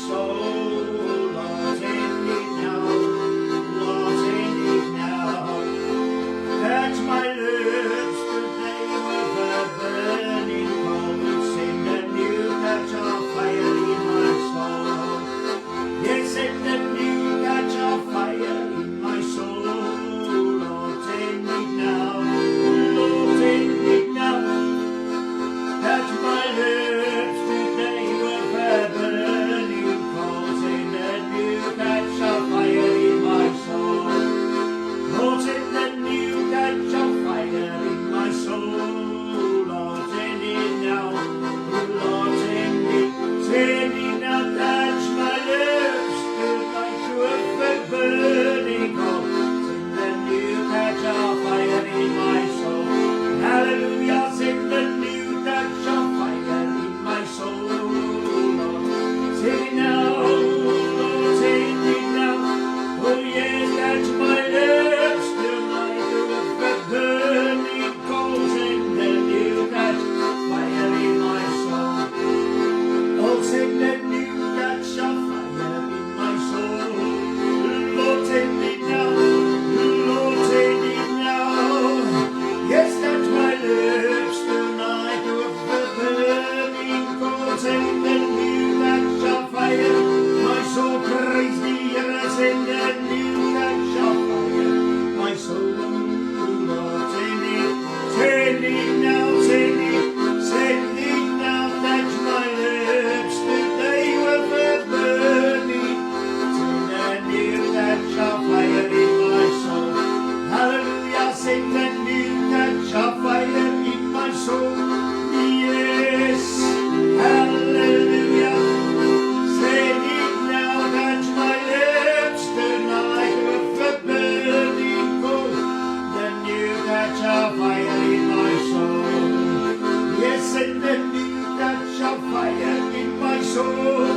soul. Lord, send it now. Lord, send it now. Touch my lips today with a burning coal. Send a new touch of fire in my soul. Yes, send a new touch of fire in my soul. Lord, send it now. Lord, send it now. Touch my lips today with a burning coal. Send a new touch of fire in my soul. Lord, send a new touch of fire in my soul. Lord, send it now. Lord, send it now. Touch my lips tonight with a burning coal. Send a new touch of fire in my soul. Hallelujah, send a new touch of fire in my soul. Lord, send it now. Lord, send it now. Oh yes, touch my lips tonight with a burning coal. Send a new touch of fire in my soul. Oh, send a new touch of fire in my soul. Lord, send it now. Lord, send it now. Yes, touch my lips tonight with a burning coal. Send a new touch of fire. My soul praise thee, and send a new touch of fire. My soul, Lord, send it now, send it now. Touch my lips today with a burning. Send a new touch of fire in my soul. Hallelujah, send a new touch of fire in my soul. Yes, hallelujah. Send it now, touch my lips tonight with a burning coal. The new touch of fire in my soul. Yes, send a new touch of fire in my soul.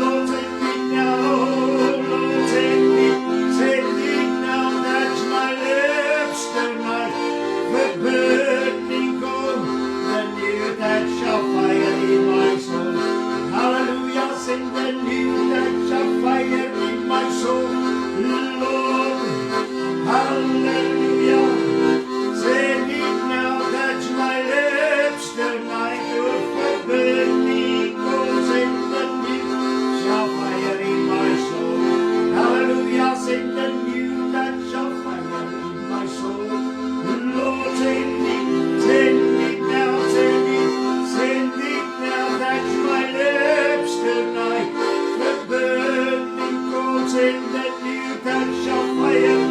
Lord, send it now. Lord, send it now. Touch my lips tonight with burning coal. The new touch of fire in my soul. Hallelujah, send a new touch of fire in my soul. Lord, hallelujah. Send it now, touch my lips tonight with a burning coal. Send a new touch of fire in my soul. Hallelujah, send a new touch of fire in my soul. Lord, send it now, send it now, touch my lips tonight with burning coal. Send a new touch of fire.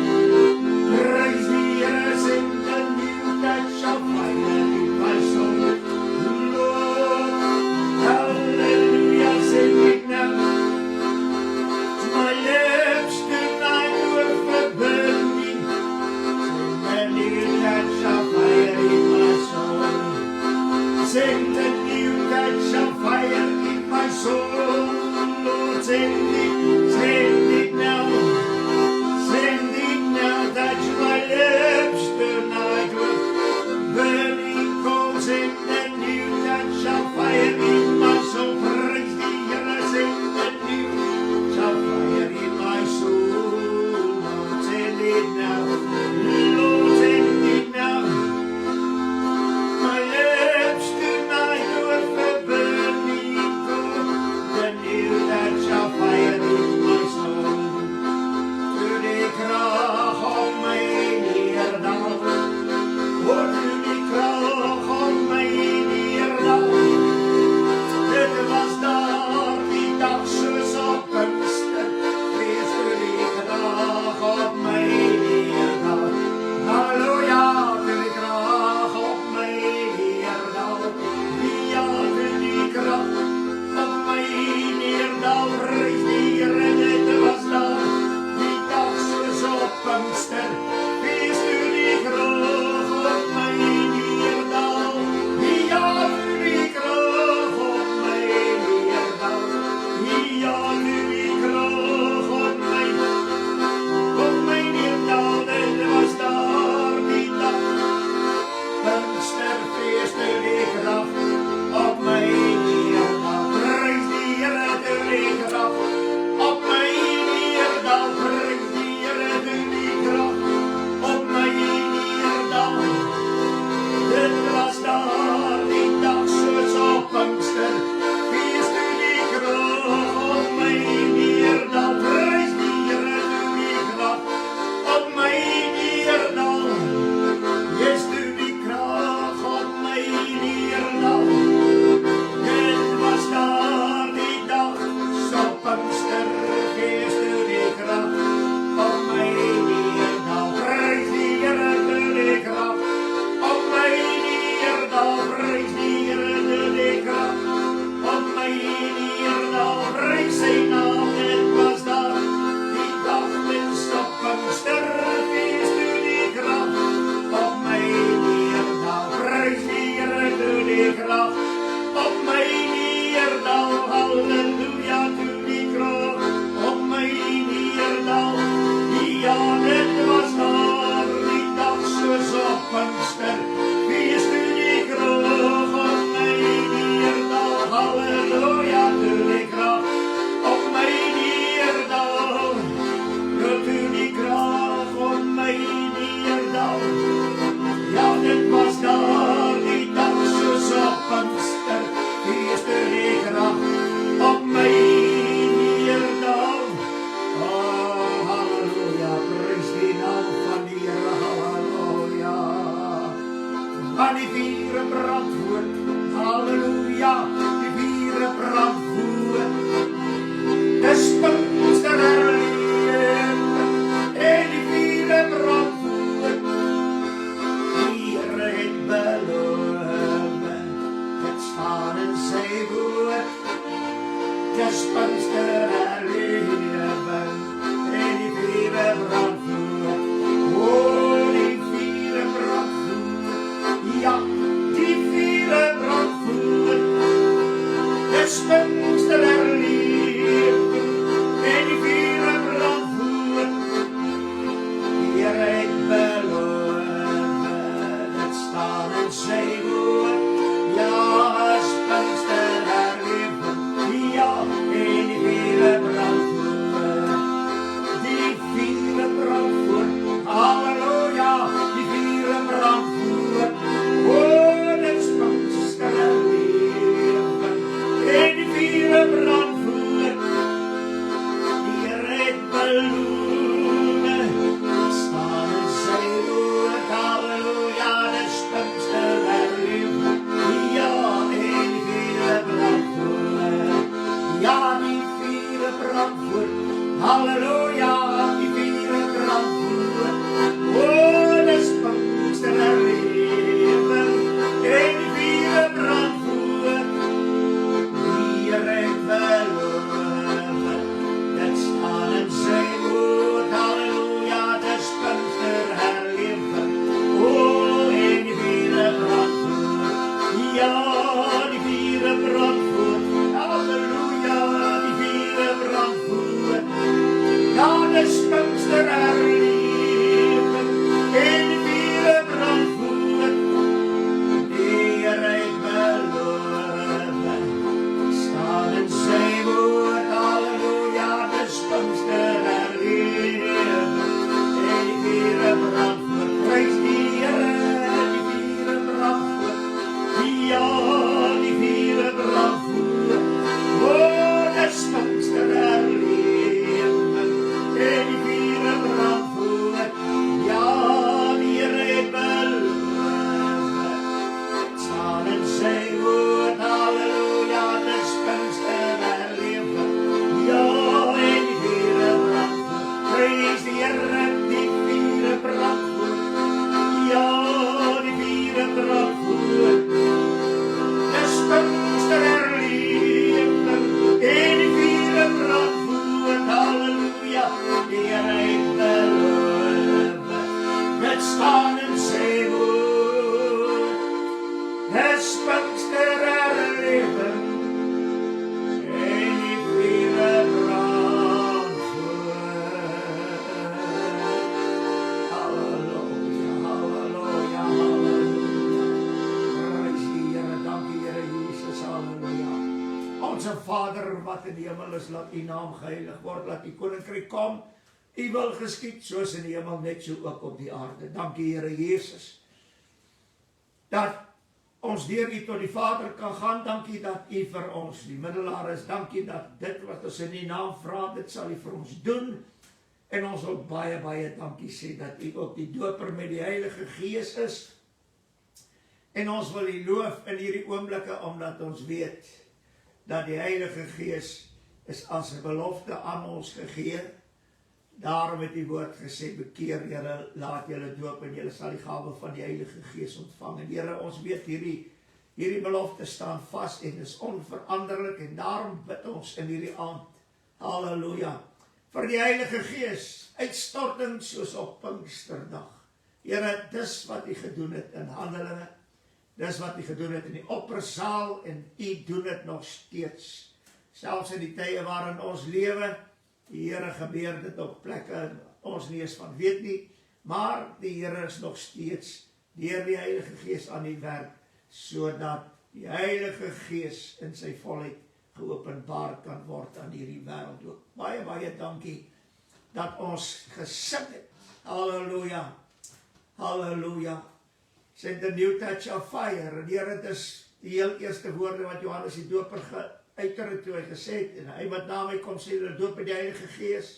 Praise the earth, send a new touch of fire in my soul. Lord, hallelujah, send it now. To my lips tonight with a burning. Send a new touch of fire in my soul. Send a new touch of fire in my soul. Lord, send it now. Send it now, touch my lips tonight with burning coal. Send a new touch of fire in my soul. Praise the earth, send a new touch of fire in my soul. Lord, send it now. Lord, send it now. My lips tonight with a burning coal. The new touch of fire in my soul. halleluja, toe die krag op my neerdal. Ja, dit was daar die dag soos op Pinkster, fees toe die krag op my neerdal. Halleluja, toe die krag op my neerdal. Ja, toe die krag op my neerdal. Ja, dit was daar die dag soos op Pinkster, fees toe die krag op my neerdal. Oh, halleluja, prys die naam van die Here, halleluja. Van die vier brandwoord, halleluja, die vier brandwoord. Dis Pinkster herleef, en die vier brandwoord. Die Here het beloof, het staan in sy woord. Dis Pinkster herleef, en die vier brandwoord. Oh, die vier brandwoord. Ja, die vier brandwoord. Dis Pinkster herleef, en die vier brandwoord. Die Here het beloof, het staan in sy woord. Ja, is Pinkster herleef, ja, en die vier brandwoord. Die vier brandwoord, halleluja, die vier brandwoord. Oh, dit is Pinkster herleef, en die vier brandwoord. Die Here het beloof, het staan in sy woord. Halleluja, dit is Pinkster herleef, ja, en die vier brandwoord. Ja, die vier brandwoord. Halleluja, die vier brandwoord. Oh, dis Pinkster herleef, en die vier brandwoord. Die Here het beloof, dit staan in sy woord. Halleluja, dis Pinkster herleef. Oh, en die vier brandwoord. Ja, die vier brandwoord. Halleluja, die vier brandwoord. Ja, dis Pinkster herleef, en die vier brandwoord. Die Here het beloof, staan in sy woord. Halleluja, dis Pinkster herleef, en die vier brandwoord. Prys die Here, die vier brandwoord. Ja, die vier brandwoord. Oh, dis Pinkster herleef, en die vier brandwoord. Ja, die Here het beloof, het staan in sy woord. Halleluja, dis Pinkster herleef, ja, en die vier brandwoord. Prys die Here, die vier brandwoord. Ja, die vier brandwoord. Dis Pinkster herleef, en die vier brandwoord. Halleluja, die Here het beloof, dit staan in sy woord. Dis Pinkster herleef, en die vier brandwoord. Halleluja, halleluja, halleluja. Prys die Here, dankie Here Jesus, halleluja. Onse Vader wat in die hemel is, laat u naam geheilig word, laat u koninkryk kom, u wil geskied, soos in die hemel, net so ook op die aarde. Dankie Here Jesus, dat ons deur u tot die Vader kan gaan. Dankie dat u vir ons die middelaar is. Dankie dat dit wat ons in die naam vra, dit sal u vir ons doen. En ons wil baie, baie dankie sê dat u ook die doper met die Heilige Gees is. En ons wil u loof in hierdie oomblikke, omdat ons weet dat die Heilige Gees is as 'n belofte aan ons gegee. Daarom het die woord gesê, bekeer julle, laat julle doop en julle sal die gawe van die Heilige Gees ontvang. En Here, ons weet hierdie belofte staan vas en is onveranderlik, en daarom bid ons in hierdie aand, halleluja, vir die Heilige Gees, uitstorting soos op Pinksterdag. Here, dis wat u gedoen het in Handelinge, dis wat u gedoen het in die oppersaal, en u doen dit nog steeds. selfs in die tye waarin ons lewe, die Here gebeur dit op plekke ons nie eens van weet nie, maar die Here is nog steeds deur die Heilige Gees aan die werk, sodat die Heilige Gees in sy volheid geopenbaar kan word aan hierdie wêreld ook. Baie, baie dankie dat ons gesing het. Halleluja, halleluja. Send a new touch of fire. En Here, dit is die heel eerste woorde wat Johannes die Doper geuiter het toe hy gesê het, en hy wat na my kom sê, hulle doop met die Heilige Gees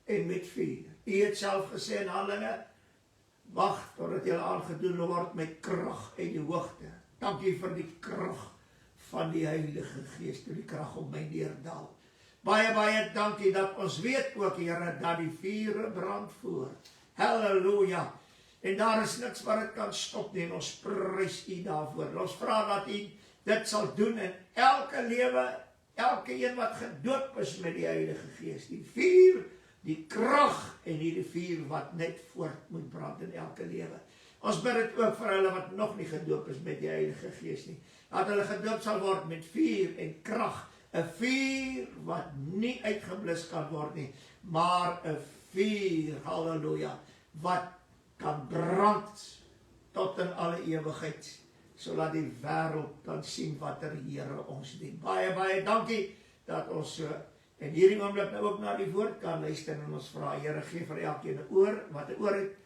en met vuur. U het self gesê in Handelinge, wag totdat julle aangedoen word met krag uit die hoogte. Dankie vir die krag van die Heilige Gees, toe die krag op my neerdal. Baie, baie dankie dat ons weet ook, Here, dat die vure brand voor. Halleluja. En daar is niks wat het kan stop nie, en ons prys U daarvoor. Ons vra dat U dit sal doen in elke lewe, elke een wat gedoop is met die Heilige Gees. Die vuur, die krag en die vuur wat net voort moet brand in elke lewe. Ons bid dit ook vir hulle wat nog nie gedoop is met die Heilige Gees nie. Dat hulle gedoop sal word met vuur en krag. 'n vuur wat nie uitgeblus kan word nie, maar 'n vuur, halleluja, wat kan brand tot in alle ewigheid, sodat die wêreld kan sien wat die Here ons dien. Baie, baie dankie dat ons so in hierdie oomblik nou ook na die woord kan luister, en ons vra, Here, gee vir elkeen 'n oor, wat 'n oor het.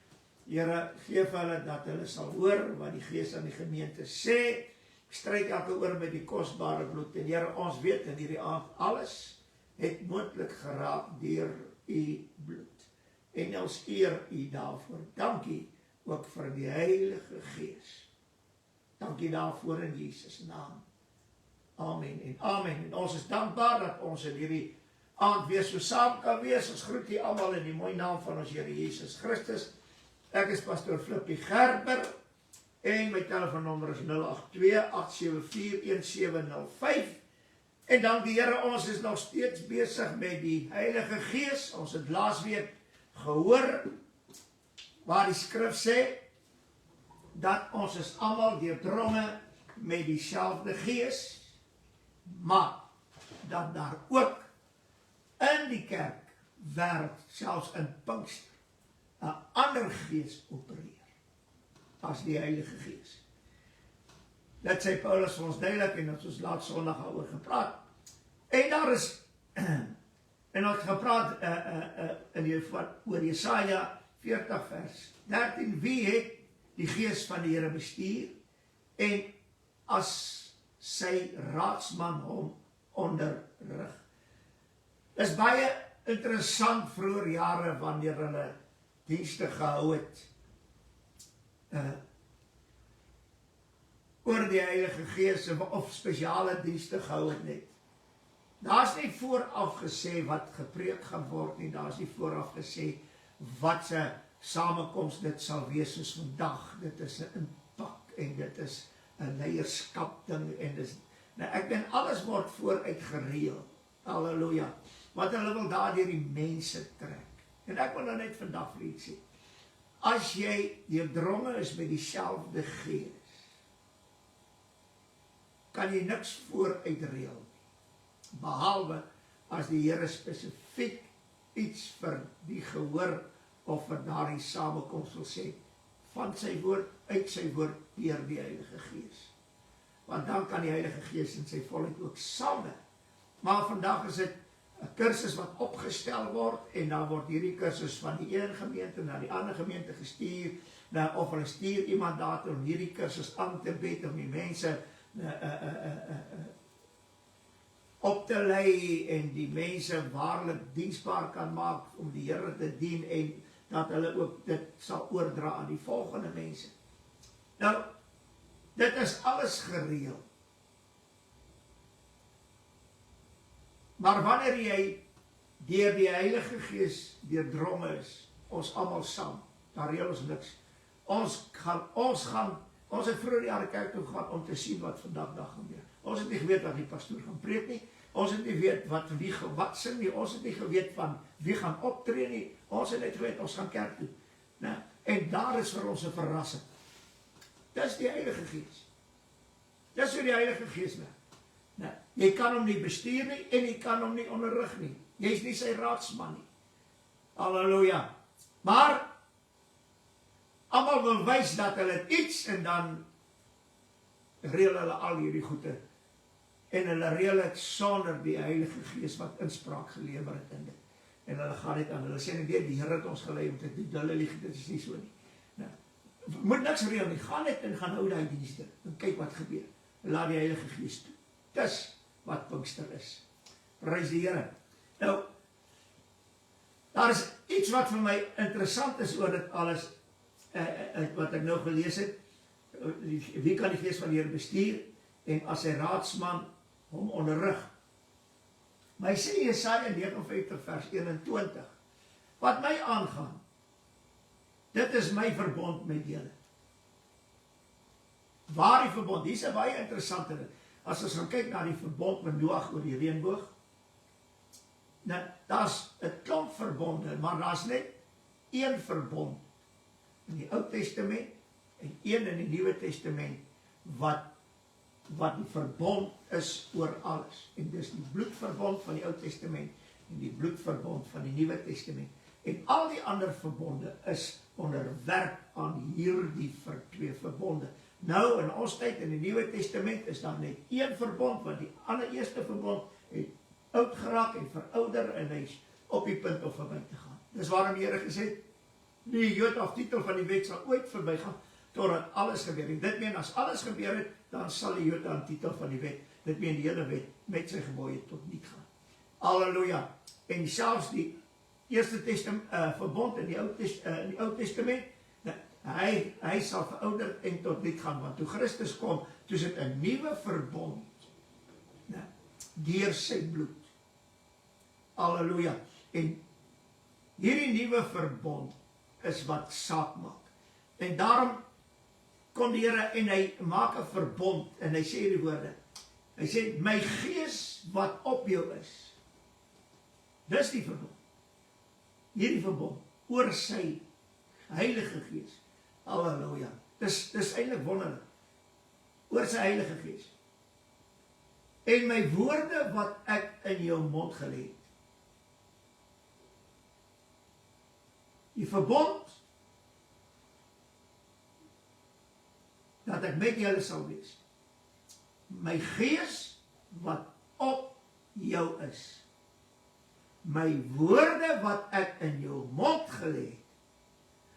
Here, gee vir hulle dat hulle sal hoor wat die Gees aan die gemeente sê. Stryk elke oor met die kosbare bloed. En Here, ons weet in hierdie aand alles het moontlik geraak deur U bloed. En ons eer U daarvoor. Dankie ook vir die Heilige Gees. Dankie daarvoor in Jesus naam. Amen en amen. En ons is dankbaar dat ons in hierdie aand weer so saam kan wees. Ons groet U almal in die mooi naam van ons Here Jesus Christus. Ek is pastoor Flippie Gerber. En my telefoonnommer is 082-874-1705. En dank die Here, ons is nog steeds besig met die Heilige Gees. Ons het laasweek gehoor waar die skrif sê dat ons is almal deurdronge met dieselfde Gees, maar dat daar ook in die kerk wêreld, selfs in Pinkster, 'n ander Gees opereer as die Heilige Gees. Dit sê Paulus vir ons duidelik, en ons laat Sondag daaroor gepraat. En daar is, en ons gepraat oor Jesaja 40 vers 13, wie het die Gees van die Here bestuur, en as sy raadsman hom onderrig. Dit is baie interessant vroeër jare wanneer hulle dienste gehou het, oor die Heilige Gees of spesiale dienste gehou het net. Daar is nie vooraf gesê wat gepreek gaan word nie, daar is nie vooraf gesê wat se samekoms dit sal wees soos vandag. Dit is 'n impak en dit is 'n leierskap ding en dis, nou ek ben alles word vooruit gereël. Halleluja. Want hulle wil daardeur die mense trek. En ek wil nou net vandag vir iets sê. As jy deurdronge is met dieselfde Gees, kan jy niks vooruit reël nie, behalwe as die Here spesifiek iets vir die gehoor of vir daardie samekoms wil sê, van sy woord, uit sy woord, deur die Heilige Gees. Want dan kan die Heilige Gees in sy volheid ook saamwerk. Maar vandag is dit 'n kursus wat opgestel word, en dan word hierdie kursus van die een gemeente na die ander gemeente gestuur, of hulle stuur iemand daar om hierdie kursus aan te bied, om die mense op te lei, en die mense waarlik diensbaar kan maak, om die Here te dien, en dat hulle ook dit sal oordra aan die volgende mense. Nou, dit is alles gereël. Maar wanneer jy deur die Heilige Gees deurdronge is, ons almal saam, daar reël ons niks. Ons het vroeër jare kerk toe gegaan om te sien wat vandag dag gebeur. Ons het nie geweet wat die pastoor gaan preek nie. Ons het nie geweet wie wat sing nie. Ons het nie geweet van wie gaan optree nie. Ons het net geweet ons gaan kerk toe. Nou, en daar is vir ons 'n verrassing. Dis die Heilige Gees. Dis hoe die Heilige Gees werk. Nou, jy kan hom nie bestuur nie, en jy kan hom nie onderrig nie. Jy is nie sy raadsman nie. Halleluja. Maar, almal wil wys dat hulle iets, en dan reël hulle al hierdie goede, en hulle reël het sonder die Heilige Gees wat inspraak gelewer het in dit. En hulle gaan dit aan, hulle sê nie weer, die Here het ons gelei om te doen, hulle lieg, dit is nie so nie. Nou, moet niks reël nie, gaan net en gaan hou die dienste, en kyk wat gebeur, en laat die Heilige Gees toe. Dis wat Pinkster is. Prys die Here. Nou, daar is iets wat vir my interessant is oor dit alles, wat ek nou gelees het, wie kan die Gees van die Here bestuur, en as sy raadsman hom onderrig. Maar hy sê Jesaja 59 vers 21, wat my aangaan, dit is my verbond met julle. Waar die verbond, hier is 'n baie interessante ding, as ons gaan kyk na die verbond met Noag oor die reënboog, nou, daar is 'n klomp verbonde, maar daar is net een verbond in die Ou Testament, en een in die Nuwe Testament, wat die verbond is oor alles. En dis die bloedverbond van die Ou Testament, en die bloedverbond van die Nuwe Testament. En al die ander verbonde is onderwerp aan hierdie twee verbonde. Nou, in ons tyd, in die Nuwe Testament, is daar net een verbond, want die allereerste verbond het oud geraak en verouder, en hy is op die punt om verby te gaan. Dis waarom die Here gesê het, die Jood of titel van die wet sal ooit verby gaan, totdat alles gebeur. En dit meen, as alles gebeur het, dan sal die Jood aan titel van die wet, dit meen die hele wet, met sy gebooie tot niet gaan. Halleluja. En selfs die eerste verbond in die Ou Testament, hy sal verouder en tot niet gaan, want toe Christus kom, toe is dit 'n nuwe verbond, deur sy bloed. Halleluja. En hierdie nuwe verbond is wat saak maak. En daarom kom die Here en hy maak 'n verbond, en hy sê hierdie woorde. Hy sê, my Gees wat op jou is. Dis die verbond. Hierdie verbond, oor sy Heilige Gees. Halleluja. Dis eintlik wonderlik. Oor sy Heilige Gees. En my woorde wat ek in jou mond gelê het. Die verbond, dat ek met julle sal wees. My Gees wat op jou is. My woorde wat ek in jou mond gelê het,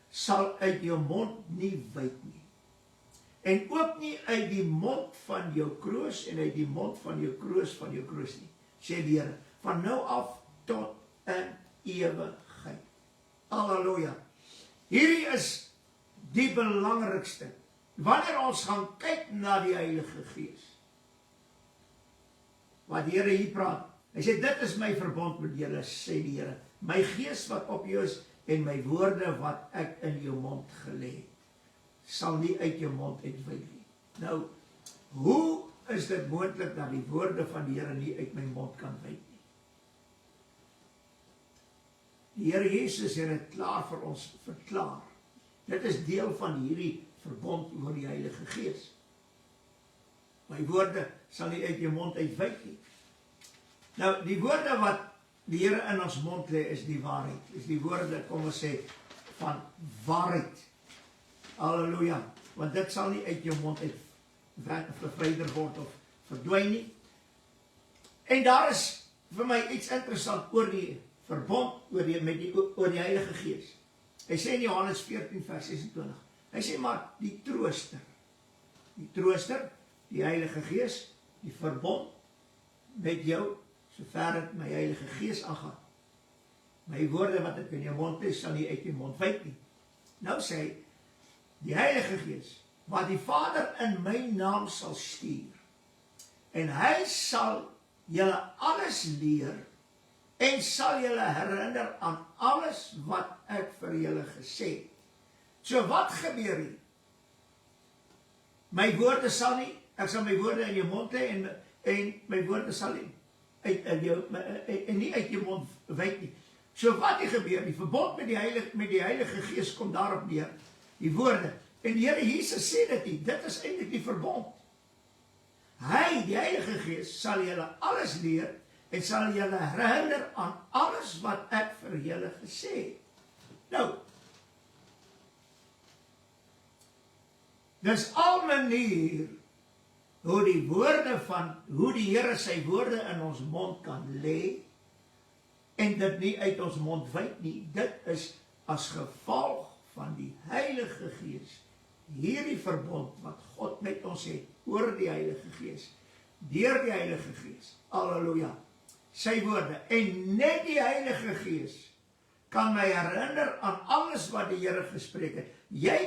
sal uit jou mond nie wyk nie. En ook nie uit die mond van jou kroos, en uit die mond van jou kroos nie, sê die Here, van nou af tot in ewigheid. Halleluja. Hierdie is die belangrikste. Wanneer ons gaan kyk na die Heilige Gees, wat die Here hier praat, hy sê, dit is my verbond met julle, sê die Here, my Gees wat op jou is, en my woorde wat ek in jou mond gelê het, sal nie uit jou mond uitwyk nie. Nou, hoe is dit moontlik dat die woorde van die Here nie uit my mond kan wyk nie? Die Here Jesus het dit klaar vir ons verklaar. Dit is deel van hierdie verbond oor die Heilige Gees. My woorde sal nie uit jou mond uitwyk nie. Nou, die woorde wat die Here in ons mond lê, is die waarheid. Is die woorde, kom ons sê, van waarheid. Halleluja. Want dit sal nie uit jou mond uit verwyder word of verdwyn nie. En daar is vir my iets interessant oor die verbond, oor die Heilige Gees. Hy sê in Johannes 14 vers 26, hy sê maar die trooster, die Heilige Gees, die verbond met jou, sover dit my Heilige Gees aangaan. My woorde wat ek in jou mond is, sal nie uit jou mond wyk nie. Nou sê hy, die Heilige Gees, wat die Vader in my naam sal stuur, en hy sal julle alles leer, en sal julle herinner aan alles wat ek vir julle gesê het. So wat gebeur hier? My woorde sal nie, ek sal my woorde in jou mond lê, en my woorde sal nie uit jou mond wyk nie. So wat hier gebeur, die verbond met die Heilige Gees kom daarop neer, die woorde. En die Here Jesus sê dit nie, dit is eintlik die verbond. Hy, die Heilige Gees, sal julle alles leer en sal julle herinner aan alles wat ek vir julle gesê het. Nou, dis al manier hoe die woorde van, hoe die Here sy woorde in ons mond kan lê, en dit nie uit ons mond wyd nie. Dit is as gevolg van die Heilige Gees, hierdie verbond wat God met ons het, oor die Heilige Gees, deur die Heilige Gees, halleluja, sy woorde, en net die Heilige Gees kan my herinner aan alles wat die Here gespreek het. Jy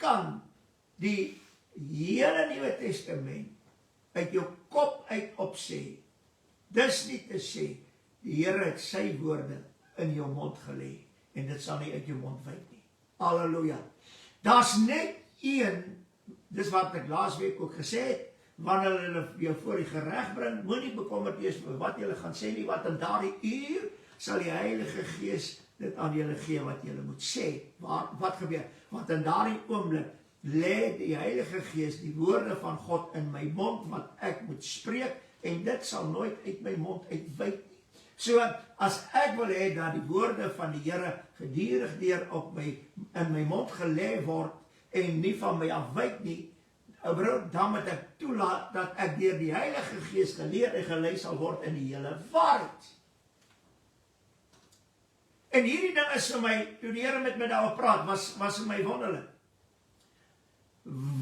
kan die hele Nuwe Testament uit jou kop uit opsê. Dis nie te sê, die Here het sy woorde in jou mond gelê, en dit sal nie uit jou mond wyd nie. Halleluja. Daar's net een, dis wat ek laasweek ook gesê het, wanneer hulle jou voor die gereg bring, moenie bekommerd wees vir wat julle gaan sê nie, wat in daardie uur sal die Heilige Gees dit aan julle gee wat julle moet sê. Wat gebeur? Want in daardie oomblik lê die Heilige Gees die woorde van God in my mond wat ek moet spreek, en dit sal nooit uit my mond uitwyk nie. So, as ek wil hê dat die woorde van die Here gedurig deur in my mond gelê word en nie van my afwyk nie, dan moet ek toelaat dat ek deur die Heilige Gees geleer en gelei sal word in die hele waarheid. En hierdie ding is vir my, toe die Here met my daaroor praat, was vir my wonderlik.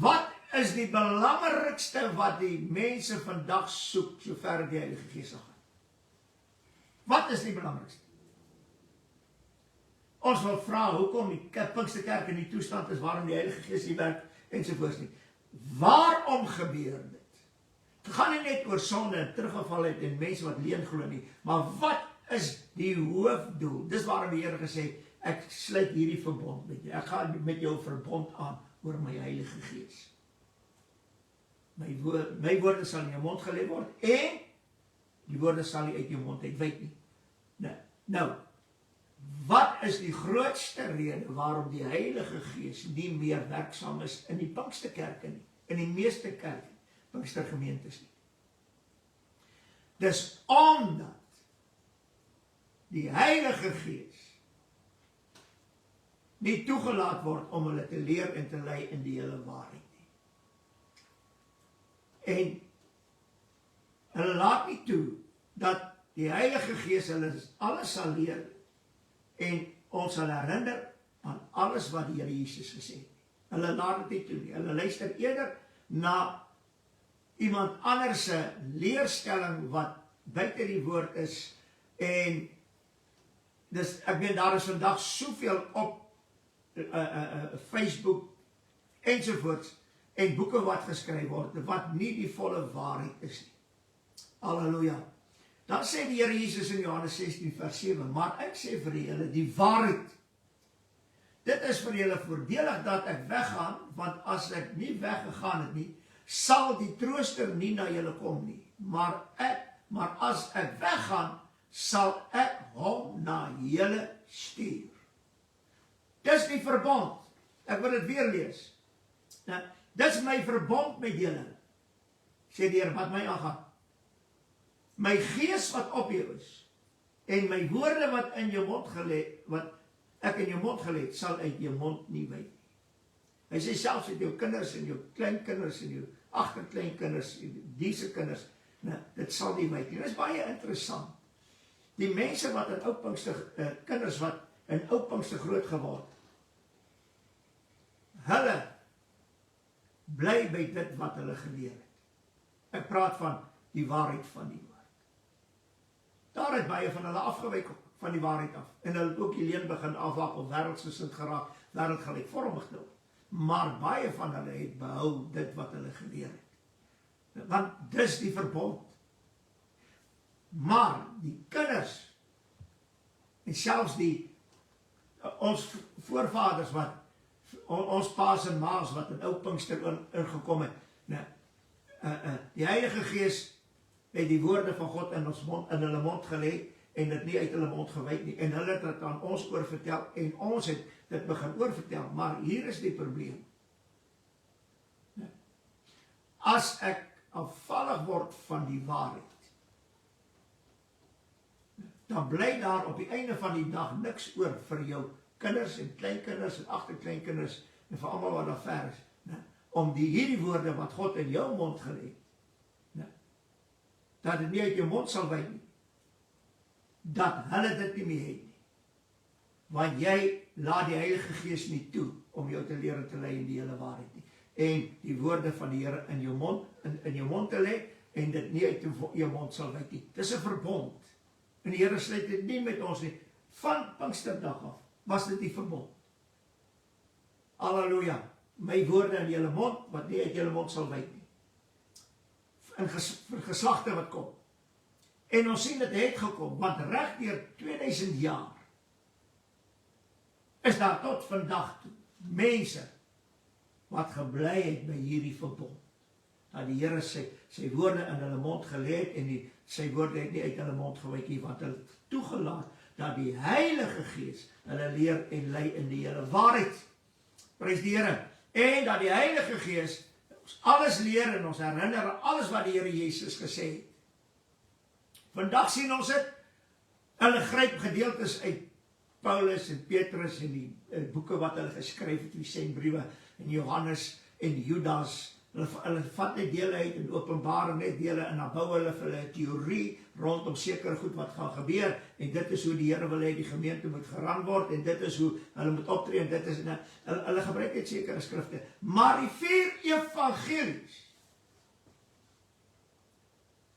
Wat is die belangrikste wat die mense vandag soek, sover die Heilige Gees sal gaan? Wat is die belangrikste? Ons wil vra, hoekom die Pinksterkerk in die toestand is, waarom die Heilige Gees nie werk, ensovoorts nie. Waarom gebeur dit? Het gaan nie net oor sonde en teruggeval het en mense wat leuen glo nie, maar wat is die hoofdoel? Dis waarom die Here gesê, ek sluit hierdie verbond met jou. Ek gaan met jou verbond aan oor my Heilige Gees. My woorde sal in jou mond gelê word, en die woorde sal nie uit jou mond uitwyk nie. Nou, wat is die grootste rede waarom die Heilige Gees nie meer werksaam is in die Pinksterkerke nie, in die meeste kerke, Pinkstergemeentes nie? Dis omdat die Heilige Gees nie toegelaat word om hulle te leer en te lei in die hele waarheid nie. En hulle laat nie toe dat die Heilige Gees hulle alles sal leer en ons sal herinner aan alles wat die Here Jesus gesê het. Hulle laat dit nie toe nie. Hulle luister eerder na iemand anders se leerstelling wat buite die woord is, en dis, ek weet daar is vandag soveel op Facebook ensovoorts, en boeke wat geskryf word, wat nie die volle waarheid is nie. Halleluja. Dan sê die Here Jesus in Johannes 16 vers 7, maar ek sê vir julle die waarheid. Dit is vir julle voordelig dat ek weggaan, want as ek nie weggegaan het nie, sal die trooster nie na julle kom nie. Maar as ek weggaan, sal ek hom na julle stuur. Dis die verbond. Ek wil dit weer lees. Nou, dis my verbond met julle, sê die Here, wat my aangaan. My gees wat op jou is, en my woorde wat in jou mond gelê, wat ek in jou mond gelê het, sal uit jou mond nie wyd nie. Hy sê selfs uit jou kinders en jou kleinkinders en jou agterkleinkinders, die se kinders, dit sal nie wyd nie. Dit is baie interessant. Die mense wat in Ou Pinkster, kinders wat in Ou Pinkster groot geword, hulle bly by dit wat hulle geleer het. Ek praat van die waarheid van die woord. Daar het baie van hulle afgewyk van die waarheid af, en hulle het ook die leen begin afwaak of wêreldsgesind geraak, wêreldgelykvormig te word. Maar baie van hulle het behou dit wat hulle geleer het. Want dis die verbond. Maar die kinders, en selfs ons voorvaders wat, ons paas en maas wat in Ou Pinkster ingekom het, die Heilige Gees het die woorde van God in hulle mond gelê, en dit nie uit hulle mond gewyk nie, en hulle het dit aan ons oorvertel, en ons het dit begin oorvertel, maar hier is die probleem. As ek afvallig word van die waarheid, dan bly daar op die einde van die dag niks oor vir jou kinders en kleinkinders en agterkleinkinders en vir almal wat daar ver is, om hierdie woorde wat God in jou mond gelê het, dat dit nie uit jou mond sal wyk nie, dat hulle dit nie meer het nie, want jy laat die Heilige Gees nie toe om jou te leer en te lei in die hele waarheid nie, en die woorde van die Here in jou mond te lê, en dit nie uit jou mond sal wyk nie. Dis 'n verbond, en die Here sluit dit nie met ons nie. Van Pinksterdag af was dit die verbond. Halleluja, my woorde in julle mond, wat nie uit julle mond sal wyk nie, vir geslagte wat kom. En ons sien dit het gekom, want reg deur 2000 jaar is daar tot vandag toe mense wat gebly het by hierdie verbond. Dat die Here sy woorde in hulle mond gelê het, en sy woorde het nie uit hulle mond gewyk nie, want hulle het toegelaat dat die Heilige Gees hulle leer en lei in die hele waarheid. Prys die Here. En dat die Heilige Gees ons alles leer en ons herinner aan alles wat die Here Jesus gesê het. Vandag sien ons dit, hulle gryp gedeeltes uit Paulus en Petrus en die boeke wat hulle geskryf het, die sendbriewe en Johannes en Judas, hulle vat net dele uit en openbaar net dele en dan bou hulle vir hulle 'n teorie rondom sekere goed wat gaan gebeur, en dit is hoe die Here wil hê die gemeente moet geran word, en dit is hoe hulle moet optree, en dit is, hulle gebruik net sekere skrifte, maar die 4 evangelies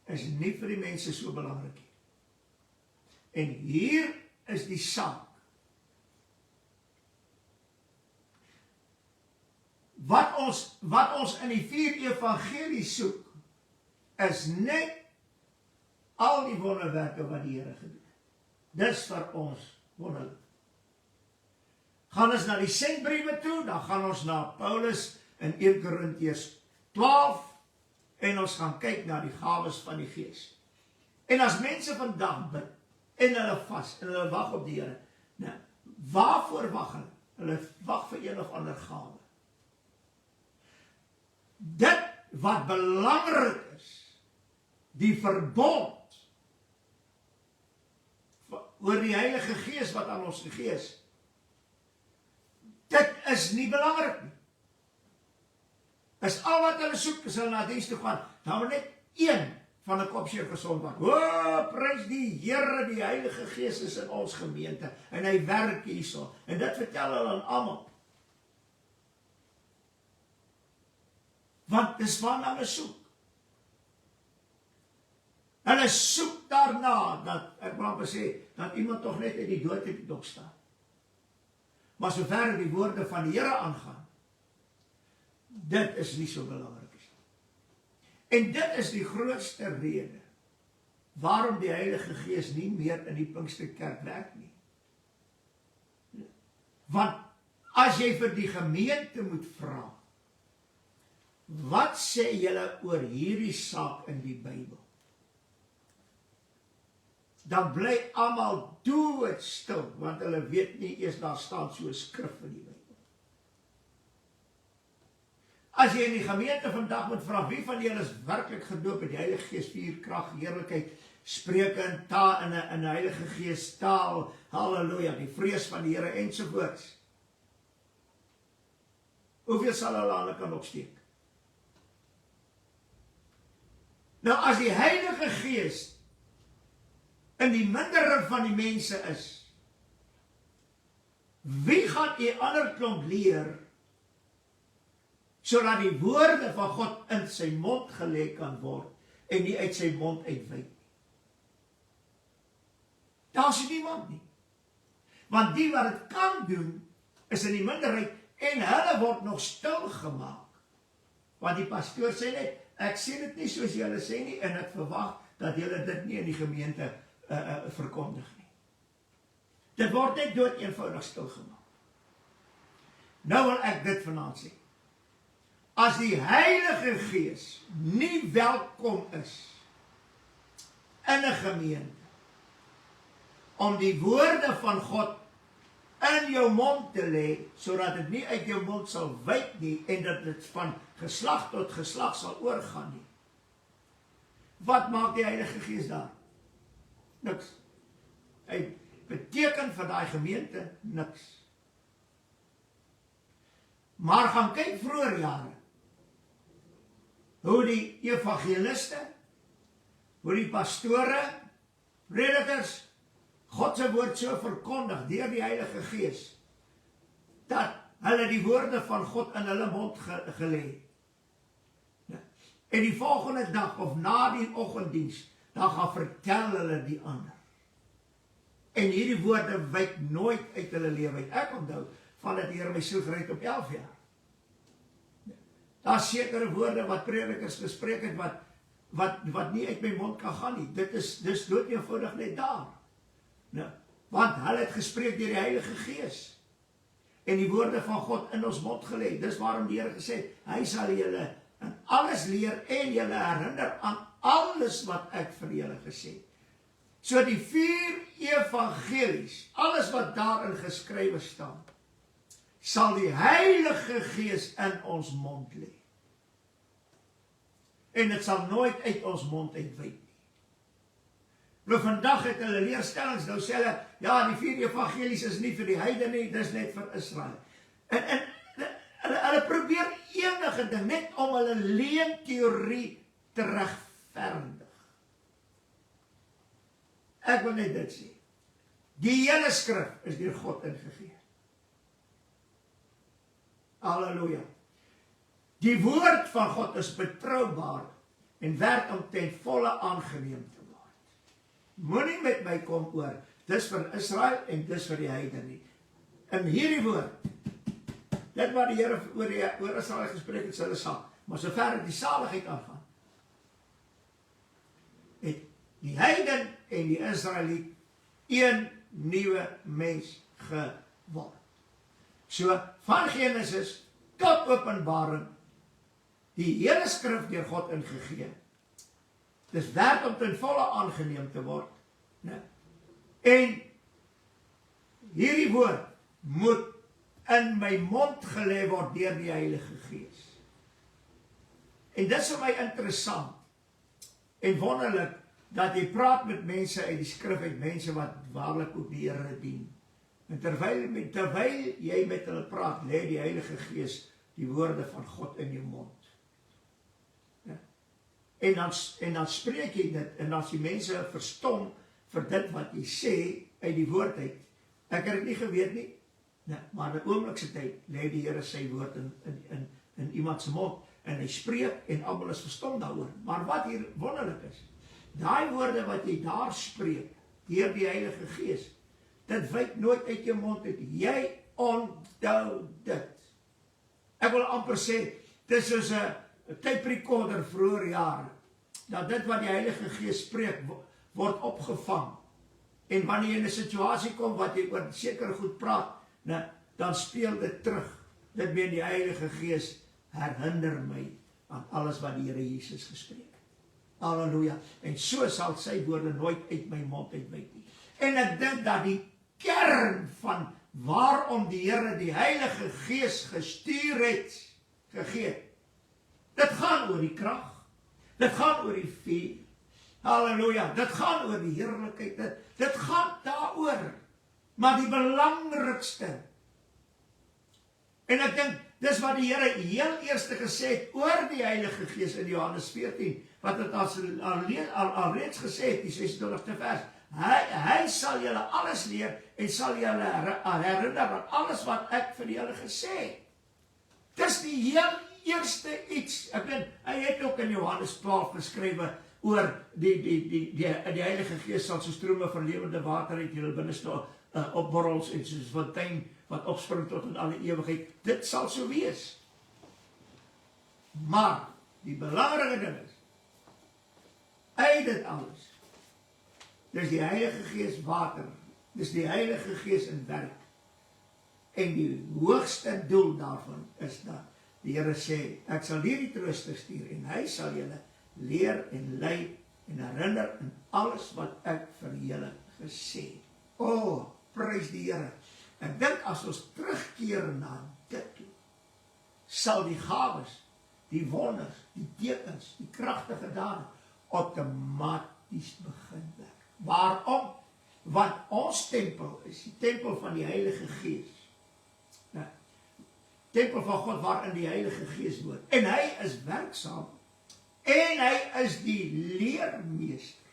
is nie vir die mense so belangrik nie. En hier is die saak. Wat ons in die 4 evangelies soek, is net al die wonderwerke wat die Here gedoen het. Dis vir ons wonderlik. Gaan ons na die sendbriewe toe, dan gaan ons na Paulus in 1 Korintiërs 12, en ons gaan kyk na die gawes van die Gees. En as mense vandag bid, en hulle vas, en hulle wag op die Here, waarvoor wag hulle? Hulle wag vir een of ander gawe. Dit wat belangrik is, die verbond oor die Heilige Gees wat aan ons gegee is, dit is nie belangrik nie. Is al wat hulle soek, is hulle na diens toe gaan, dan moet net een van 'n kopseer gesond word. O, prys die Here, die Heilige Gees is in ons gemeente, en hy werk hierso, en dit vertel hulle aan almal. Want dis waarna hulle soek. Hulle soek daarna, dat, ek wil amper sê, dat iemand toch net uit die dood uit die dok staan. Maar sover die woorde van die Here aangaan, dit is nie so belangrik. En dit is die grootste rede, waarom die Heilige Gees nie meer in die Pinksterkerk werk nie. Want, as jy vir die gemeente moet vra, wat sê julle oor hierdie saak in die Bybel? Dan bly almal doodstil, want hulle weet nie eers daar staan so 'n skrif in die Bybel. As jy in die gemeente vandag moet vra, wie van julle is werklik gedoop met die Heilige Gees, vuur, krag, heerlikheid, spreuke in taal, in 'n Heilige Gees taal, halleluja, die vrees van die Here ensovoorts. Hoeveel sal hulle hande kan opsteek? Nou, as die Heilige Gees in die mindere van die mense is, wie gaan 'n ander klomp leer, sodat die woorde van God in sy mond gelê kan word, en nie uit sy mond uitwyk nie? Daar is niemand nie. Want die wat het kan doen, is in die minderheid, en hulle word nog stil gemaak. Want die pastoor sê net, ek sê dit nie soos julle sê nie, en ek verwag dat julle dit nie in die gemeente verkondig nie. Dit word net dood eenvoudig stil gemaak. Nou wil ek dit vanaand sê. As die Heilige Gees nie welkom is in 'n gemeente, om die woorde van God in jou mond te lê, sodat dit nie uit jou mond sal wyk nie, en dat dit van geslag tot geslag sal oorgaan nie, Wat maak die Heilige Gees daar? Niks. Hy beteken vir daai gemeente niks. Maar gaan kyk vroeër jare, hoe die evangeliste, hoe die pastore, predikers, God se woord so verkondig deur die Heilige Gees, dat hulle die woorde van God in hulle mond gelê. En die volgende dag of na die oggenddiens, dan gaan vertel hulle die ander. En hierdie woorde wyk nooit uit hulle lewe. Ek onthou van dat die Here my siel gered op 11 jaar. Daar is sekere woorde wat predikers gespreek het wat nie uit my mond kan gaan nie. Dis dood eenvoudig net daar. Want hulle het gespreek deur die Heilige Gees. En die woorde van God in ons mond gelê. Dis waarom die Here gesê het, hy sal julle in alles leer en julle herinner aan alles wat ek vir julle gesê het. So die 4 evangelies, alles wat daarin geskrywe staan, sal die Heilige Gees in ons mond lê. En dit sal nooit uit ons mond uitwyk nie. Nou vandag het hulle leerstellings, nou sê hulle, ja, die 4 evangelies is nie vir die heidene nie, dis net vir Israel. En hulle probeer enige ding, net om hulle leenteorie te regverdig. Ek wil net dit sê. Die hele skrif is deur God ingegee. Halleluja. Die woord van God is betroubaar en werk om ten volle aangeneem te word. Moenie met my kom oor, dis vir Israel en dis vir die heidene nie. In hierdie woord, dit wat die Here oor Israel gespreek het, hulle sal, maar sover die saligheid aangaan, het die heiden en die Israeliet een nuwe mens geword. So, van Genesis tot Openbaring, die hele skrif deur God ingegee. Dis werd om ten volle aangeneem te word. En hierdie woord moet in my mond gelê word deur die Heilige Gees. En dit is vir my interessant en wonderlik dat jy praat met mense uit die skrif, uit mense wat waarlik ook die Here dien. En terwyl jy met hulle praat, lê die Heilige Gees die woorde van God in jou mond. Ja. En dan spreek jy dit, en as die mense verstom vir dit wat jy sê uit die woord uit. Ek het dit nie geweet nie, maar in 'n oomblikse tyd lê die Here sy woord in iemand se mond, en hy spreek, en almal is verstom daaroor. Maar wat hier wonderlik is, daai woorde wat jy daar spreek, deur die Heilige Gees, dit wyk nooit uit jou mond uit. Jy onthou dit. Ek wil amper sê, dit is soos 'n tape recorder vroeër jare, dat dit wat die Heilige Gees spreek, word opgevang. En wanneer jy in 'n situasie kom wat jy oor sekere goed praat, dan speel dit terug. Dit meen die Heilige Gees herinner my aan alles wat die Here Jesus gespreek het. Halleluja. En so sal sy woorde nooit uit my mond uitwyk nie. En ek dink dat die kern van waarom die Here die Heilige Gees gestuur het, gegee, dit gaan oor die krag, dit gaan oor die vuur, halleluja, dit gaan oor die heerlikheid, dit gaan daaroor, maar die belangrikste, en ek dink, dis wat die Here heel eerste gesê het oor die Heilige Gees in Johannes 14, wat het alreeds gesê het, die 26ste vers, hy sal julle alles leer en sal julle herinner aan alles wat ek vir julle gesê het. Dis die heel eerste iets. Ek weet, hy het ook in Johannes 12 geskrywe oor die Heilige Gees sal so strome van lewende water uit julle binneste opborrels en soos 'n fontein wat opspring tot in alle ewigheid. Dit sal so wees. Maar die belangrike ding is, uit dit alles, dis die Heilige Gees water, dis die Heilige Gees in werk. En die hoogste doel daarvan is dat die Here sê, ek sal hierdie trooster stuur en hy sal julle leer en lei en herinner aan alles wat ek vir julle gesê het. O, prys die Here. Ek dink as ons terugkeer na dit toe, sal die gawes, die wonders, die tekens, die kragtige dade, outomaties begin werk. Waarom? Want ons tempel is die tempel van die Heilige Gees. Nou, tempel van God waarin die Heilige Gees woon. En hy is werksaam en hy is die leermeester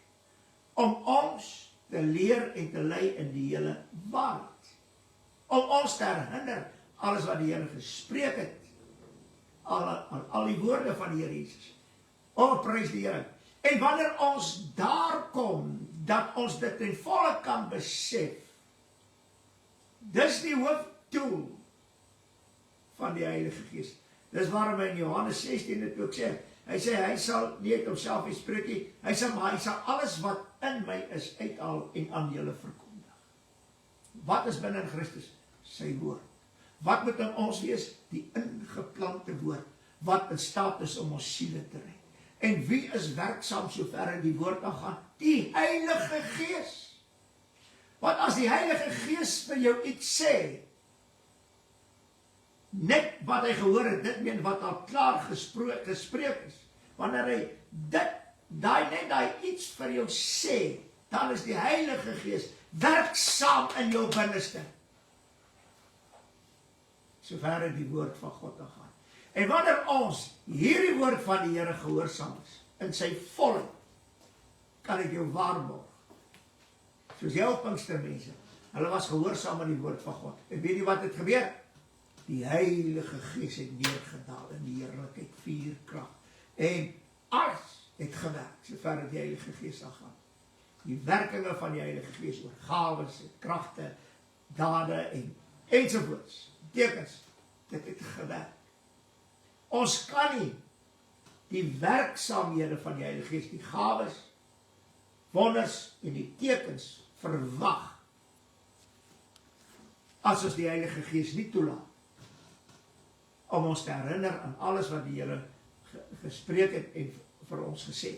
om ons te leer en te lei in die hele waarheid. Om ons te herinner alles wat die Here gespreek het, al die woorde van die Here Jesus. Prys die Here. En wanneer ons daar kom, dat ons dit ten volle kan besef, dis die hoofdoel van die Heilige Gees. Dis waarom hy in Johannes 16 dit ook sê. Hy sê, hy sal nie uit homself spreek nie, hy sal alles wat in my is uithaal en aan julle verkondig. Wat is binne in Christus? Sy woord. Wat moet in ons wees? Die ingeplante woord, wat in staat is om ons siele te red. En wie is werksaam sover in die woord aangaan? Die Heilige Gees. Want as die Heilige Gees vir jou iets sê, net wat hy gehoor het, dit meen wat al klaar gespreek is. Wanneer hy net die iets vir jou sê, dan is die Heilige Gees werksaam in jou binneste. Sover die woord van God aangaan. En wanneer ons hierdie woord van die Here gehoorsaam is, in sy volheid, kan ek jou waarborg. Soos jou Pinkstermense, hulle was gehoorsaam aan die woord van God. En weet jy wat het gebeur? Die Heilige Gees het neergedaal in die heerlikheid, vuurkrag. En alles het gewerk, sover die Heilige Gees aangaan. Die werkinge van die Heilige Gees oor gawes, kragte, dade ensovoorts, tekens, dit het gewerk. Ons kan nie die werksaamhede van die Heilige Gees, die gawes, wonders en die tekens verwag, as ons die Heilige Gees nie toelaat, om ons te herinner aan alles wat die Here gespreek het en vir ons gesê.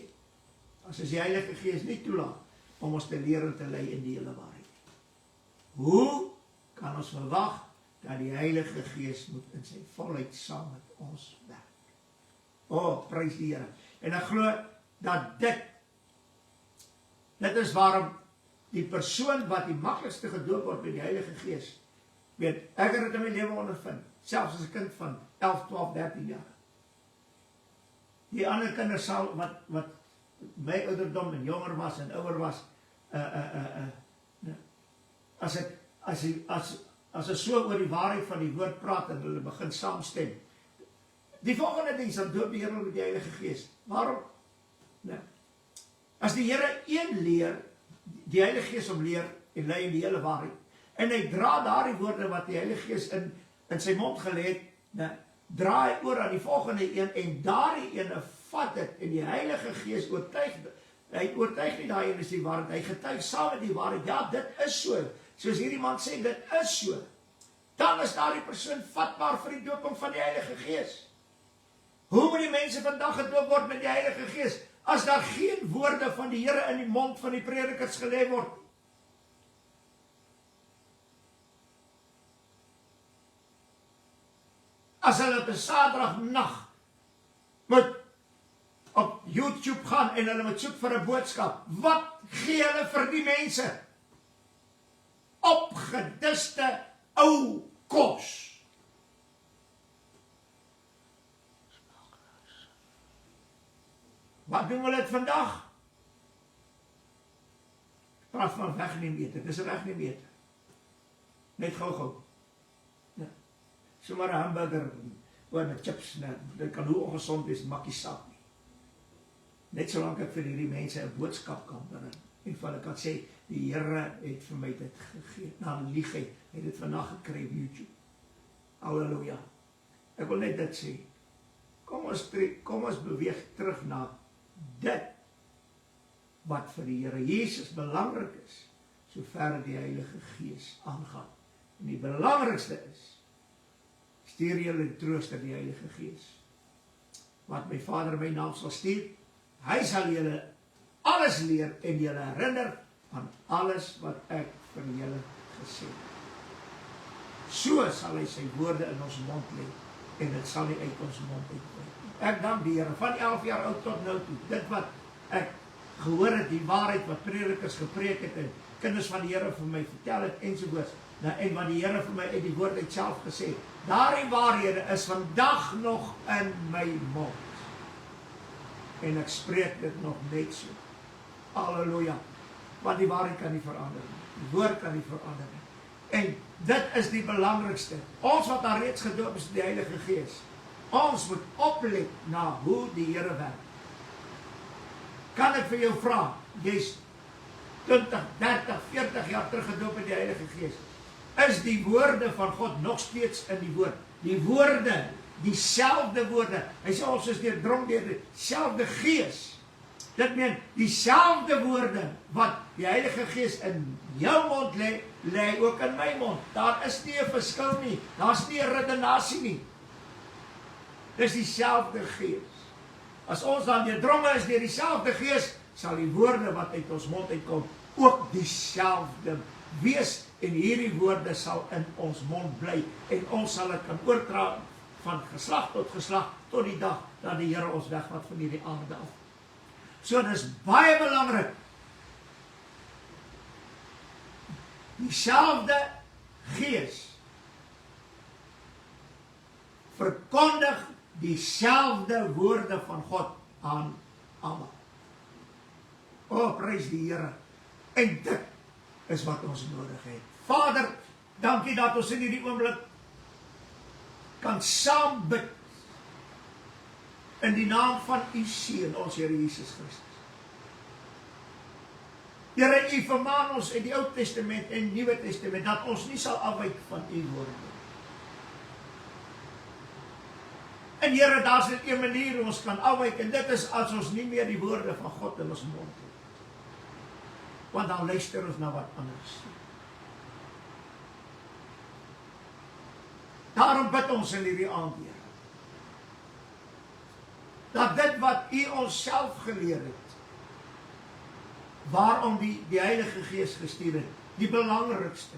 As ons die Heilige Gees nie toelaat, om ons te leer en te lei in die hele waarheid. Hoe kan ons verwag dat die Heilige Gees moet in sy volheid saam met ons werk? Prys die Here. En ek glo dat dit is waarom die persoon wat die maklikste gedoop word met die Heilige Gees, weet, ek het dit in my lewe ondervind, selfs as 'n kind van 11, 12, 13 jaar. Die ander kinders sal, wat my ouderdom en jonger was en ouer was, as ek so oor die waarheid van die woord praat en hulle begin saamstem, die volgende ding sal doop die Here met die Heilige Gees. Waarom? As die Here een leer, die Heilige Gees om leer en lei in die hele waarheid, en hy dra daardie woorde wat die Heilige Gees in sy mond gelê het, dra hy oor aan die volgende een, en daardie ene vat dit, en die Heilige Gees oortuig, hy oortuig nie daai ene is die waarheid, hy getuig saam met die waarheid, ja, dit is so, soos hierdie man sê, dit is so, dan is daardie persoon vatbaar vir die dooping van die Heilige Gees. Hoe moet die mense vandag gedoop word met die Heilige Gees, as daar geen woorde van die Here in die mond van die predikers gelê word? As hulle op 'n Saterdagnaand moet op YouTube gaan en hulle moet soek vir 'n boodskap, wat gee hulle vir die mense? Opgediste ou kos. Wat doen hulle vandag? Praat van wegneem ete, dis wegneem ete. Net gou. Ja. So maar 'n hamburger, met chips, dit kan hoe ongesond wees, maak nie saak nie. Net solank ek vir hierdie mense 'n boodskap kan bring, en vir hulle kan sê, die Here het vir my dit gegee, lieg hy het dit vandag gekry op YouTube. Halleluja. Ek wil net dit sê, kom ons beweeg terug na dit, wat vir die Here Jesus belangrik is, sover die Heilige Gees aangaan. En die belangrikste is, stuur julle die trooster, die Heilige Gees, wat my Vader in my naam sal stuur, hy sal julle alles leer en julle herinner aan alles wat ek vir julle gesê het. So sal hy sy woorde in ons mond lê, en dit sal nie uit ons mond uitkom. Ek dank die Here, van 11 jaar oud tot nou toe, dit wat ek gehoor het die waarheid wat predikers gepreek het en kinders van die Here vir my vertel het ensovoorts. Nou, en wat die Here vir my uit die woord uit self gesê het, daardie waarhede is vandag nog in my mond. En ek spreek dit nog net so. Halleluja. Want die waarheid kan nie verander nie. Die woord kan nie verander nie. En dit is die belangrikste. Ons wat daar reeds gedoop is die Heilige Gees. Ons moet oplet na hoe die Here werk. Kan ek vir jou vra, jy's 20, 30, 40 jaar terug gedoop in die Heilige Gees. Is die woorde van God nog steeds in die woord? Die woorde, dieselfde woorde. Hy sê ons is deurdrong deur dieselfde Gees. Dit meen, dieselfde woorde wat die Heilige Gees in jou mond lê ook in my mond. Daar is nie 'n verskil nie. Daar's nie 'n redenasie nie. Dis dieselfde Gees. As ons dan deurdronge is deur dieselfde Gees, sal die woorde wat uit ons mond uitkom ook dieselfde wees en hierdie woorde sal in ons mond bly en ons sal dit kan oordra van geslag tot die dag dat die Here ons wegvat van hierdie aarde af. So dis baie belangrik. Dieselfde Gees verkondig dieselfde woorde van God aan almal. O, prys die Here. En dit is wat ons nodig het. Vader, dankie dat ons in hierdie oomblik kan saam bid in die naam van u Seun, ons Here Jesus Christus. Here, u vermaan ons in die Ou Testament en Nuwe Testament dat ons nie sal afwyk van u woorde. En Here, daar's net een manier hoe ons kan afwyk en dit is as ons nie meer die woorde van God in ons mond het. Want dan luister ons na wat anders. Daarom bid ons in hierdie aand, Here, dat dit wat u ons self geleer het, waarom die Heilige Gees gestuur het, die belangrikste,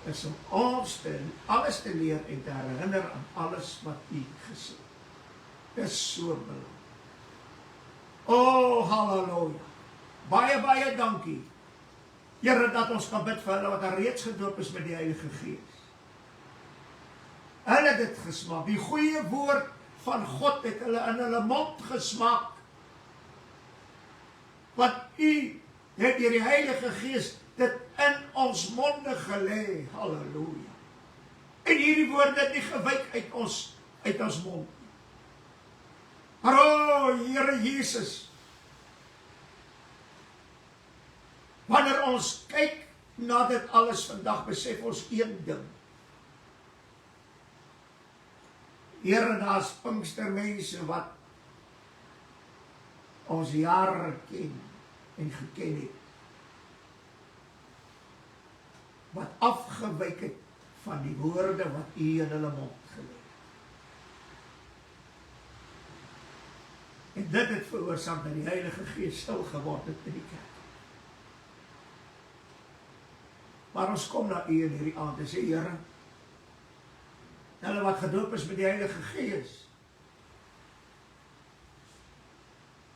is om ons alles te leer en te herinner aan alles wat u gesê het. Dit is so belangrik. O, halleluja. Baie dankie, Here, dat ons kan bid vir hulle wat daar reeds gedoop is met die Heilige Gees. Hulle het dit gesmaak. Die goeie woord van God het hulle in hulle mond gesmaak. Want u het deur die Heilige Gees dit in ons monde gelê. Halleluja. En hierdie woorde het nie gewyk uit ons mond. Maar o, Here Jesus, wanneer ons kyk na dit alles vandag, besef ons een ding. Here, daar's Pinkstermense wat ons jare ken en geken het. Wat afgewyk het van die woorde wat u in hulle mond gelê het. En dit het veroorsaak dat die Heilige Gees stil geword het in die kerk. Maar ons kom na u in hierdie aand en sê, Here, hulle wat gedoop is met die Heilige Gees,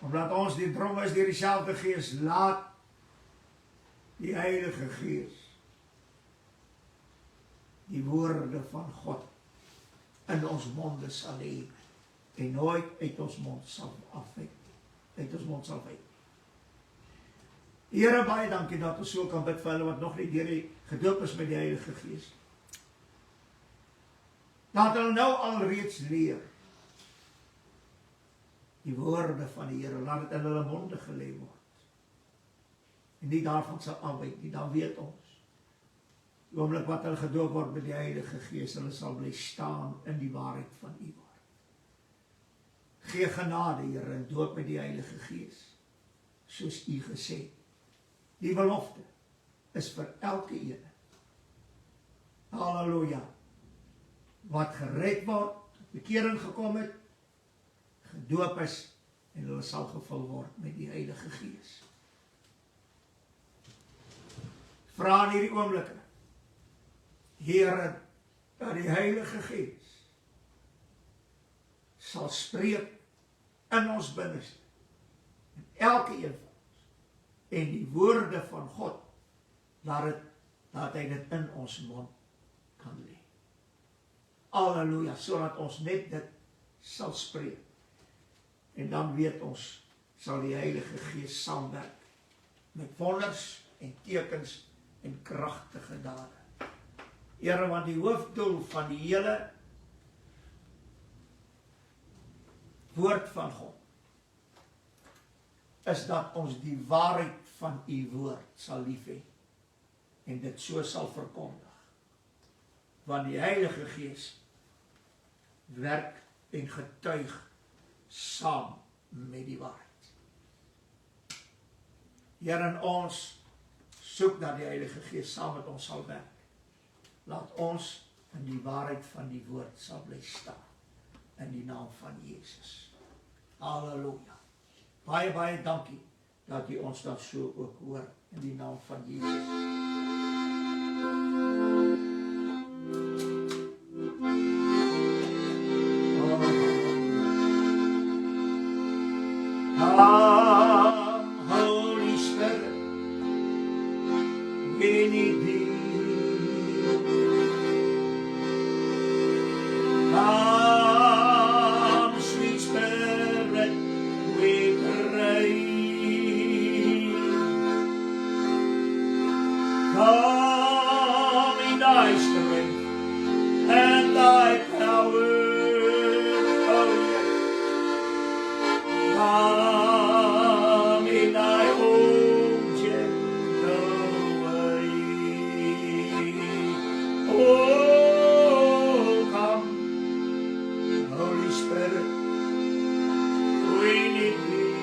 omdat ons die drom is deur dieselfde Gees, laat die Heilige Gees die woorde van God in ons monde sal hê en nooit uit ons mond sal afwyk. Uit ons mond sal wyk. Here, baie dankie dat ons so kan bid vir hulle wat nog nie deur die gedoop is met die Heilige Gees. Dat hulle nou alreeds leer die woorde van die Here, laat dit in hulle monde gelê word. En nie daarvan sal afwyk nie, dan weet ons. Die oomblik wat hulle gedoop word met die Heilige Gees, hulle sal bly staan in die waarheid van u woord. Gee genade, Here, en doop met die Heilige Gees, soos u gesê. Die belofte is vir elke ene. Halleluja. Wat gered word, bekering gekom het, gedoop is, en hulle sal gevul word met die Heilige Gees. Vra in hierdie oomblikke, Here, dat die Heilige Gees sal spreek in ons binneste, elke een van ons. En die woorde van God, laat hy dit in ons mond kan lê. Halleluja, sodat ons net dit sal spreek. En dan weet ons, sal die Heilige Gees saamwerk met wonders en tekens en kragtige dade. Here, want die hoofdoel van die hele woord van God is dat ons die waarheid van u woord sal lief hê en dit so sal verkondig. Want die Heilige Gees werk en getuig saam met die waarheid. Here, en ons soek dat die Heilige Gees saam met ons sal werk. Laat ons in die waarheid van die woord sal bly staan. In die naam van Jesus. Halleluja. Baie, baie dankie dat u ons dat so ook hoor. In die naam van Jesus. Come, Holy Spirit, we need thee. Come, sweet Spirit, we pray. Come in thy strength and thy power. Oh, yes. Come in thy own gentle way. Oh, come, Holy Spirit, we need thee.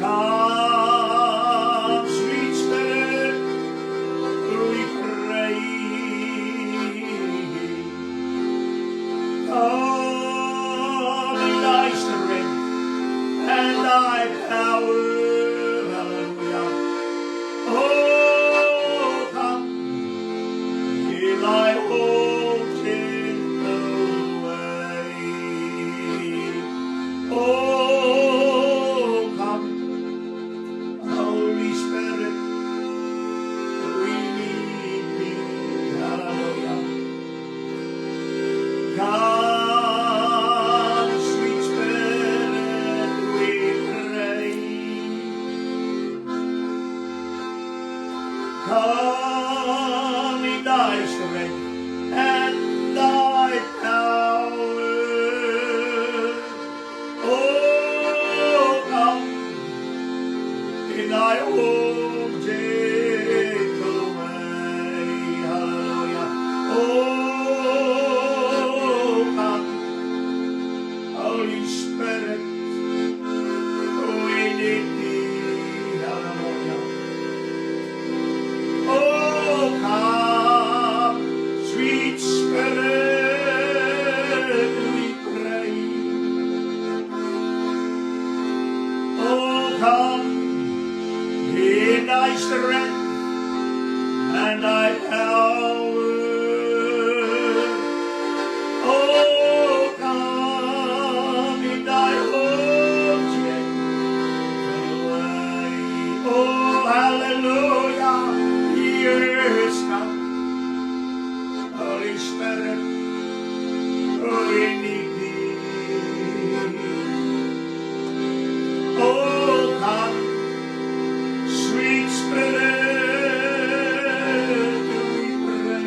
Come, sweet Spirit, we pray. Come in thy strength and thy power. Hallelujah. Oh, come in thy own gentle way. Oh, come, Holy Spirit, we need thee. Hallelujah. Come, sweet Spirit, we pray. Come in thy strength and thy power. Oh, come in thy own gentle way. Hallelujah. Oh, come, Holy Spirit, we need thee. Hallelujah. Oh, come, sweet Spirit, we pray. Oh, come in thy strength and thy power. Oh, come in thy own gentle way. Oh, hallelujah. Yes, come, Holy Spirit, we need thee. Oh, come, sweet Spirit, we pray.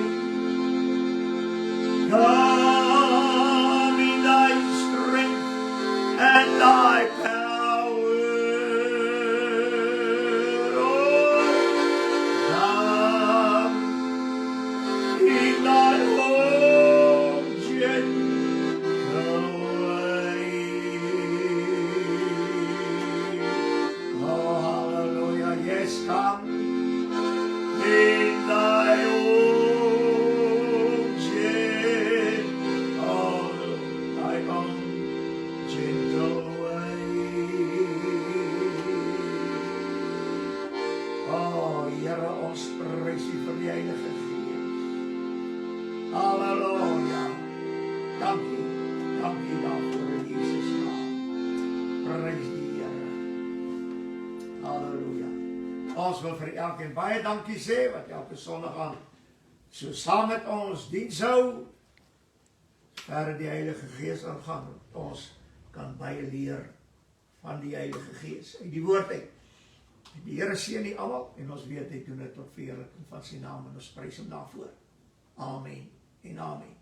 Come in thy strength and thy power. Oh, come in thy own gentle way. Oh, hallelujah. Yes, come in thy own gentle way. Oh, Here, ons prys U vir die Heilige Gees. Halleluja. Dankie daarvoor in Jesus naam. Prys die Here. Halleluja. Ons wil vir elkeen baie dankie sê, wat elke Sondag aan so saam met ons diens hou, verder die Heilige Gees aangaan, dat ons kan baie leer van die Heilige Gees, uit die woord uit. Die Here seën die almal, en ons weet hy doen dit tot verheerliking van sy naam, en ons prys hom daarvoor. Amen en amen.